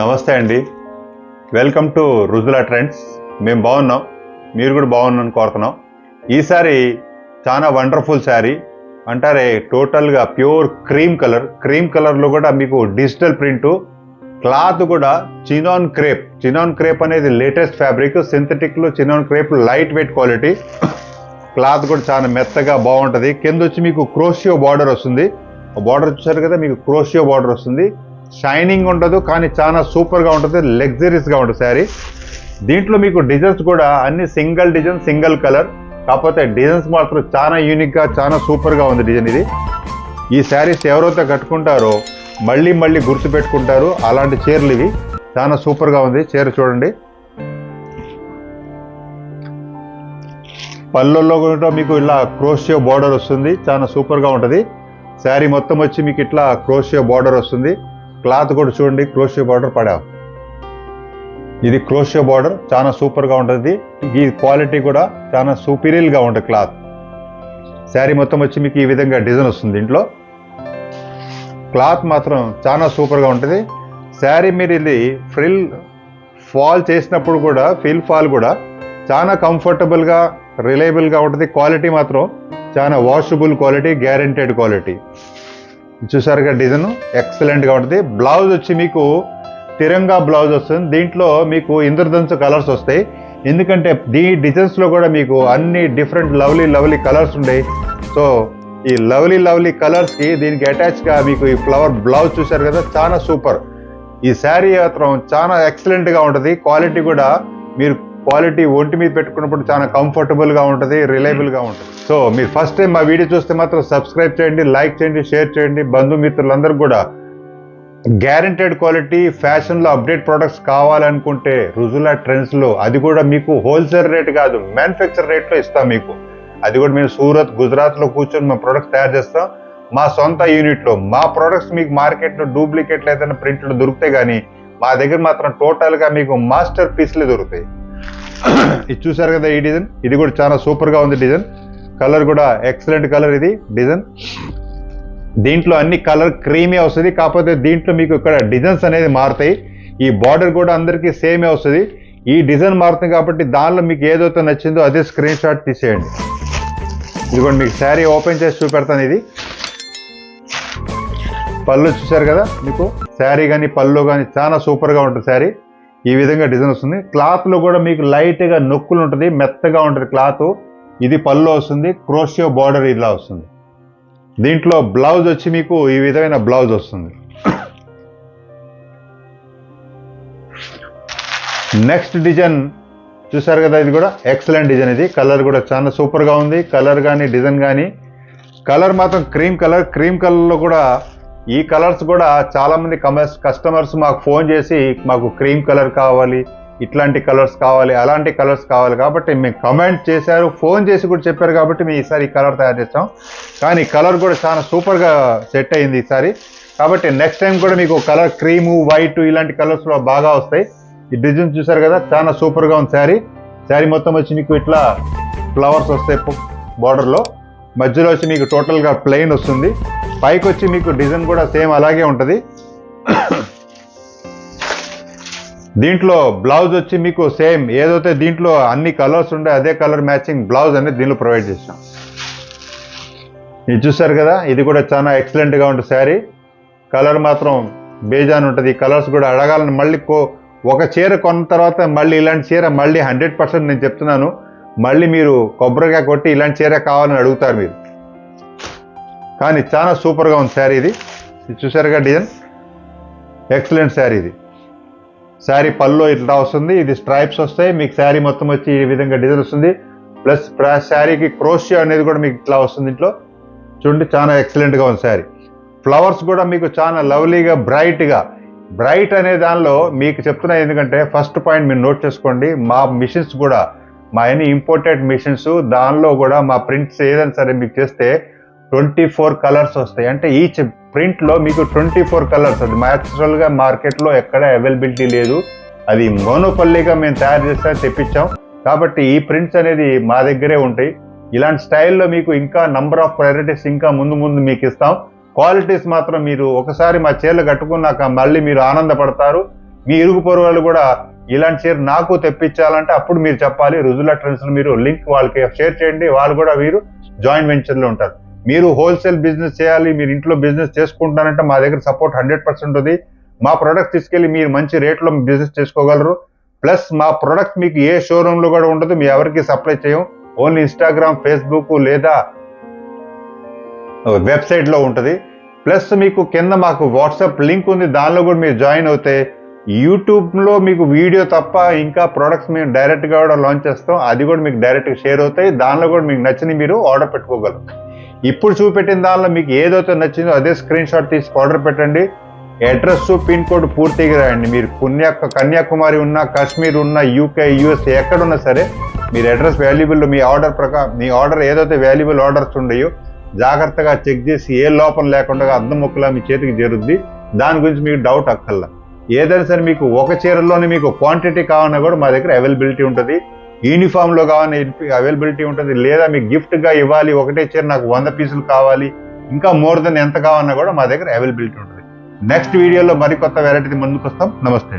నమస్తే అండి. Welcome to Rujula Trends. మేము బాగున్నాం, మీరు కూడా బాగున్నాను కోరుతున్నాం. ఈసారి చాలా వండర్ఫుల్ శారీ అంటారే, టోటల్గా ప్యూర్ క్రీమ్ కలర్లో కూడా మీకు డిజిటల్ ప్రింటు, క్లాత్ కూడా చినాన్ క్రేప్ అనేది లేటెస్ట్ ఫ్యాబ్రిక్. సింథటిక్లో chinon crepe light weight quality. Cloth కూడా చాలా మెత్తగా బాగుంటుంది. కింద వచ్చి మీకు క్రోషియో బార్డర్ వస్తుంది. బార్డర్ చూసారు కదా, మీకు క్రోషియో బార్డర్ వస్తుంది. షైనింగ్ ఉండదు కానీ చాలా సూపర్గా ఉంటుంది, లగ్జరీస్గా ఉంటుంది శారీ. దీంట్లో మీకు డిజైన్స్ కూడా అన్ని సింగిల్ డిజైన్, సింగిల్ కలర్. కాకపోతే డిజైన్స్ మాత్రం చాలా యూనిక్గా, చాలా సూపర్గా ఉంది డిజైన్ ఇది. ఈ శారీస్ ఎవరైతే కట్టుకుంటారో మళ్ళీ మళ్ళీ గుర్తు పెట్టుకుంటారు. అలాంటి చీరలు ఇవి. చాలా సూపర్గా ఉంది చీర. చూడండి, పళ్ళల్లో కూడా మీకు ఇలా క్రోషియో బార్డర్ వస్తుంది, చాలా సూపర్గా ఉంటుంది. శారీ మొత్తం వచ్చి మీకు ఇట్లా క్రోషియో బార్డర్ వస్తుంది. క్లాత్ కూడా చూడండి, క్రోషియో బార్డర్ పడా. ఇది క్రోషియో బార్డర్ చాలా సూపర్గా ఉంటుంది. ఈ క్వాలిటీ కూడా చాలా సూపీరియర్గా ఉంటుంది క్లాత్. శారీ మొత్తం వచ్చి మీకు ఈ విధంగా డిజైన్ వస్తుంది. దీంట్లో క్లాత్ మాత్రం చాలా సూపర్గా ఉంటుంది. శారీ మీరు ఇది ఫాల్ చేసినప్పుడు కూడా, ఫాల్ కూడా చాలా కంఫర్టబుల్గా, రిలయబుల్గా ఉంటుంది. క్వాలిటీ మాత్రం చాలా వాషబుల్ క్వాలిటీ, గ్యారెంటెడ్ క్వాలిటీ. చూసారుగా డిజైన్ ఎక్సలెంట్గా ఉంటుంది. బ్లౌజ్ వచ్చి మీకు తిరంగా బ్లౌజ్ వస్తుంది. దీంట్లో మీకు ఇంద్రధనుసు కలర్స్ వస్తాయి. ఎందుకంటే ఈ డిజైన్స్లో కూడా మీకు అన్ని డిఫరెంట్ లవ్లీ కలర్స్ ఉంటాయి. సో ఈ లవ్లీ కలర్స్కి దీనికి అటాచ్గా మీకు ఈ ఫ్లవర్ బ్లౌజ్ చూసారు కదా, చాలా సూపర్. ఈ శారీ మాత్రం చాలా ఎక్సలెంట్గా ఉంటుంది. క్వాలిటీ కూడా మీరు ఒంటి మీద పెట్టుకున్నప్పుడు చాలా కంఫర్టబుల్గా ఉంటుంది, రిలయబుల్గా ఉంటుంది. సో మీరు ఫస్ట్ టైం మా వీడియో చూస్తే మాత్రం సబ్స్క్రైబ్ చేయండి, లైక్ చేయండి, షేర్ చేయండి. బంధుమిత్రులందరూ కూడా గ్యారెంటెడ్ క్వాలిటీ ఫ్యాషన్లో అప్డేట్ ప్రొడక్ట్స్ కావాలనుకుంటే రుజులా ట్రెండ్స్లో, అది కూడా మీకు హోల్సేల్ రేట్ కాదు, మ్యానుఫ్యాక్చర్ రేట్లో ఇస్తాం మీకు. అది కూడా మేము సూరత్, గుజరాత్లో కూర్చొని మా ప్రొడక్ట్స్ తయారు చేస్తాం. మా సొంత యూనిట్లో. మా ప్రొడక్ట్స్ మీకు మార్కెట్లో డూప్లికేట్లు ఏదైనా ప్రింట్లు దొరుకుతాయి, కానీ మా దగ్గర మాత్రం టోటల్గా మీకు మాస్టర్ పీస్లే దొరుకుతాయి. ఇది చూసారు కదా ఈ డిజైన్, ఇది కూడా చాలా సూపర్గా ఉంది డిజైన్. కలర్ కూడా ఎక్సలెంట్ కలర్ ఇది డిజైన్. దీంట్లో అన్ని కలర్ క్రీమే వస్తుంది. కాకపోతే దీంట్లో మీకు ఇక్కడ డిజైన్స్ అనేది మారుతాయి. ఈ బార్డర్ కూడా అందరికీ సేమే వస్తుంది. ఈ డిజైన్ మారుతుంది కాబట్టి దానిలో మీకు ఏదైతే నచ్చిందో అదే స్క్రీన్ షాట్ తీసేయండి. ఇదిగోండి, మీకు శారీ ఓపెన్ చేసి చూపెడతాను. ఇది పళ్ళు చూసారు కదా, మీకు శారీ కానీ పళ్ళు కానీ చాలా సూపర్గా ఉంటుంది శారీ. ఈ విధంగా డిజైన్ వస్తుంది. క్లాత్లో కూడా మీకు లైట్గా నొక్కులు ఉంటుంది, మెత్తగా ఉంటుంది క్లాత్. ఇది పళ్ళు వస్తుంది, క్రోషియో బార్డర్ ఇలా వస్తుంది. దీంట్లో బ్లౌజ్ వచ్చి మీకు ఈ విధమైన బ్లౌజ్ వస్తుంది. నెక్స్ట్ డిజైన్ చూసారు కదా, ఇది కూడా ఎక్సలెంట్ డిజైన్. ఇది కలర్ కూడా చాలా సూపర్గా ఉంది. కలర్ కానీ డిజైన్ కానీ, కలర్ మాత్రం క్రీమ్ కలర్లో కూడా ఈ కలర్స్ కూడా చాలామంది కస్టమర్స్ మాకు ఫోన్ చేసి మాకు క్రీమ్ కలర్ కావాలి, ఇట్లాంటి కలర్స్ కావాలి, అలాంటి కలర్స్ కావాలి కాబట్టి మేము కమెంట్ చేశారు, ఫోన్ చేసి కూడా చెప్పారు కాబట్టి మేము ఈసారి ఈ కలర్ తయారు చేస్తాం. కానీ కలర్ కూడా చాలా సూపర్గా సెట్ అయింది ఈసారి. కాబట్టి నెక్స్ట్ టైం కూడా మీకు కలర్ క్రీము, వైట్ ఇలాంటి కలర్స్లో బాగా వస్తాయి. ఈ డిజైన్ చూసారు కదా, చాలా సూపర్గా ఉంది శారీ మొత్తం వచ్చి మీకు ఇట్లా ఫ్లవర్స్ వస్తాయి బార్డర్లో. మధ్యలో వచ్చి మీకు టోటల్గా ప్లెయిన్ వస్తుంది. పైకి వచ్చి మీకు డిజైన్ కూడా సేమ్ అలాగే ఉంటుంది. దీంట్లో బ్లౌజ్ వచ్చి మీకు సేమ్ ఏదైతే దీంట్లో అన్ని కలర్స్ ఉండే అదే కలర్ మ్యాచింగ్ బ్లౌజ్ అనేది దీనిలో ప్రొవైడ్ చేసాం. ఇది చూసారు కదా, ఇది కూడా చాలా ఎక్సలెంట్గా ఉంటుంది శారీ. కలర్ మాత్రం బేజాన్ ఉంటుంది. ఈ కలర్స్ కూడా అడగాలని మళ్ళీ ఒక చీర కొన్న తర్వాత మళ్ళీ ఇలాంటి చీర మళ్ళీ 100% నేను చెప్తున్నాను, మళ్ళీ మీరు కొబ్బరికాయ కొట్టి ఇలాంటి చీర కావాలని అడుగుతారు మీరు. కానీ చాలా సూపర్గా ఉంది శారీ. ఇది చూసారుగా డిజైన్, ఎక్సలెంట్ శారీ. ఇది శారీ పళ్ళు ఇట్లా వస్తుంది, ఇది స్ట్రైప్స్ వస్తాయి. మీకు శారీ మొత్తం వచ్చి ఈ విధంగా డిజైన్ వస్తుంది. ప్లస్ శారీకి క్రోషియో అనేది కూడా మీకు ఇట్లా వస్తుంది. ఇంట్లో చూడండి, చాలా ఎక్సలెంట్గా ఉంది శారీ. ఫ్లవర్స్ కూడా మీకు చాలా లవ్లీగా, బ్రైట్ అనే దానిలో మీకు చెప్తున్నా. ఎందుకంటే ఫస్ట్ పాయింట్ మీరు నోట్ చేసుకోండి, మా మిషన్స్ కూడా మా అన్ని ఇంపోర్టెడ్ మిషన్స్, దానిలో కూడా మా ప్రింట్స్ ఏదైనా సరే మీకు చేస్తే 24 కలర్స్ వస్తాయి. అంటే ఈచ్ ప్రింట్లో మీకు 24 కలర్స్. అది న్యాచురల్గా మార్కెట్లో ఎక్కడ అవైలబిలిటీ లేదు. అది మోనోపల్లీగా మేము తయారు చేస్తే తెప్పించాం. కాబట్టి ఈ ప్రింట్స్ అనేది మా దగ్గరే ఉంటాయి. ఇలాంటి స్టైల్లో మీకు ఇంకా నంబర్ ఆఫ్ వెరైటీస్ ఇంకా ముందు మీకు ఇస్తాం. క్వాలిటీస్ మాత్రం మీరు ఒకసారి మా చీరలు కట్టుకున్నాక మళ్ళీ మీరు ఆనందపడతారు. మీ ఇరుగు పొరుగు వాళ్ళు కూడా ఇలాంటి చీర నాకు తెప్పించాలంటే అప్పుడు మీరు చెప్పాలి. రుజులా ట్రెండ్స్ మీరు లింక్ వాళ్ళకి షేర్ చేయండి, వాళ్ళు కూడా మీరు జాయింట్ వెంచర్లో ఉంటారు. మీరు హోల్సేల్ బిజినెస్ చేయాలి, మీరు ఇంట్లో బిజినెస్ చేసుకుంటారంటే మా దగ్గర సపోర్ట్ 100% ఉంది. మా ప్రొడక్ట్ తీసుకెళ్ళి మీరు మంచి రేట్లో బిజినెస్ చేసుకోగలరు. ప్లస్ మా ప్రొడక్ట్ మీకు ఏ షోరూంలో కూడా ఉండదు, మీ ఎవరికి సప్లై చేయం. ఓన్లీ ఇన్స్టాగ్రామ్, ఫేస్బుక్ లేదా వెబ్సైట్లో ఉంటుంది. ప్లస్ మీకు కింద మాకు వాట్సాప్ లింక్ ఉంది, దానిలో కూడా మీరు జాయిన్ అవుతే యూట్యూబ్లో మీకు వీడియో తప్ప ఇంకా ప్రొడక్ట్స్ మేము డైరెక్ట్గా కూడా లాంచ్ చేస్తాం. అది కూడా మీకు డైరెక్ట్గా షేర్ అవుతాయి. దానిలో కూడా మీకు నచ్చింది మీరు ఆర్డర్ పెట్టుకోగలరు. ఇప్పుడు చూపెట్టిన దానిలో మీకు ఏదైతే నచ్చిందో అదే స్క్రీన్ షాట్ తీసి ఆర్డర్ పెట్టండి. అడ్రస్, పిన్ కోడ్ పూర్తిగా రాయండి. మీరు కన్యాకుమారి ఉన్నా, కాశ్మీర్ ఉన్నా, యూకే, యూఎస్ ఎక్కడున్నా సరే మీరు అడ్రస్ వాల్యుబుల్, మీ ఆర్డర్ ప్రకారం మీ ఆర్డర్ ఏదైతే వాల్యుబుల్ ఆర్డర్స్ ఉన్నాయో జాగ్రత్తగా చెక్ చేసి ఏ లోపం లేకుండా అద్దం ముక్కలా మీ చేతికి చేరుద్ది. దాని గురించి మీకు డౌట్ అక్కర్లా. ఏదైనా సరే మీకు ఒక చీరలోనే మీకు క్వాంటిటీ కావాలన్నా కూడా మా దగ్గర అవైలబిలిటీ ఉంటుంది. యూనిఫామ్లో కావాలని అవైలబిలిటీ ఉంటుంది. లేదా మీకు గిఫ్ట్గా ఇవ్వాలి, ఒకటే చీర నాకు 100 పీసులు కావాలి, ఇంకా మోర్ దెన్ ఎంత కావాలన్నా కూడా మా దగ్గర అవైలబిలిటీ ఉంటుంది. నెక్స్ట్ వీడియోలో మరికొత్త వెరైటీ ముందుకు వస్తాం. నమస్తే.